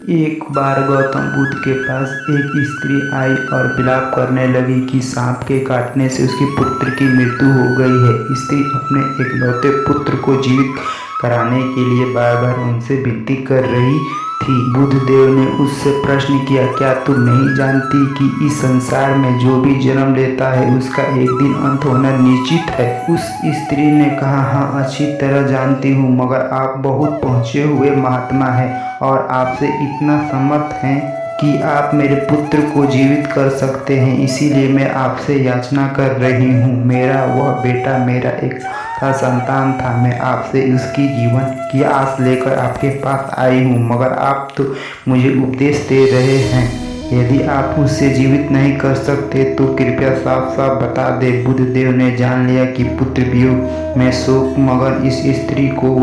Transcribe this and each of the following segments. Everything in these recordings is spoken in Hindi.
एक बार गौतम बुद्ध के पास एक स्त्री आई और विलाप करने लगी कि सांप के काटने से उसके पुत्र की मृत्यु हो गई है। स्त्री अपने इकलौते पुत्र को जीवित कराने के लिए बार बार उनसे विनती कर रही थी। बुद्धदेव ने उससे प्रश्न किया, क्या तुम नहीं जानती कि इस संसार में जो भी जन्म लेता है उसका एक दिन अंत होना निश्चित है? उस स्त्री ने कहा, हाँ अच्छी तरह जानती हूँ, मगर आप बहुत पहुँचे हुए महात्मा हैं और आपसे इतना समर्थ हैं कि आप मेरे पुत्र को जीवित कर सकते हैं, इसीलिए मैं आपसे याचना कर रही हूँ। मेरा वह बेटा मेरा एक संतान था, मैं आपसे उसकी जीवन की आस लेकर आपके पास आई हूँ, मगर आप तो मुझे उपदेश दे रहे हैं यदि आप उससे जीवित नहीं कर सकते तो कृपया साफ साफ बता दे। बुद्धदेव ने जान लिया कि पुत्र वियोग में शोक मगर इस स्त्री को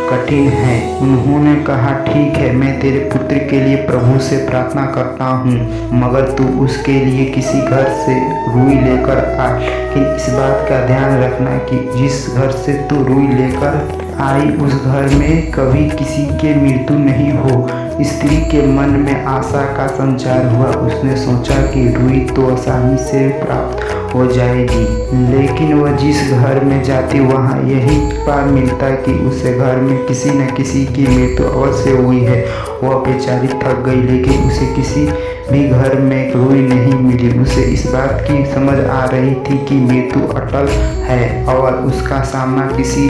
कठिन है। उन्होंने कहा, ठीक है, मैं तेरे पुत्र के लिए प्रभु से प्रार्थना करता हूँ, मगर तू उसके लिए किसी घर से रुई लेकर आ। लेकिन इस बात का ध्यान रखना कि जिस घर से तू रुई लेकर आई उस घर में कभी किसी के मृत्यु नहीं हो। स्त्री के मन में आशा का संचार हुआ। उसने सोचा कि रुई तो आसानी से प्राप्त हो जाएगी, लेकिन वह जिस घर में जाती वहाँ यही पा मिलता कि उस घर में किसी न किसी की मृत्यु अवश्य हुई है। वह बेचारी थक गई, लेकिन उसे किसी भी घर में रुई नहीं मिली। उसे इस बात की समझ आ रही थी कि मृत्यु अटल है और उसका सामना किसी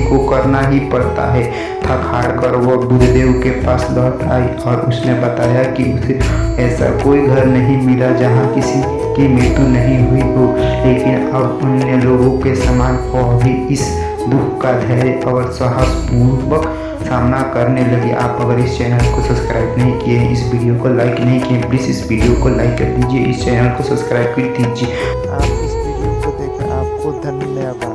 को करना ही पड़ता है। थक हार कर वह बुद्धदेव के पास लौट आई और उसने बताया कि उसे ऐसा कोई घर नहीं मिला जहाँ किसी की मृत्यु नहीं हुई हो, लेकिन अब अन्य लोगों के समान वह भी इस दुख का धैर्य और साहसपूर्वक सामना करने लगी। आप अगर इस चैनल को सब्सक्राइब नहीं किए हैं, इस वीडियो को लाइक नहीं किए, प्लीज़ इस वीडियो को लाइक कर दीजिए, इस चैनल को सब्सक्राइब कर दीजिए। आप इस वीडियो को देखकर आपको धन्यवाद।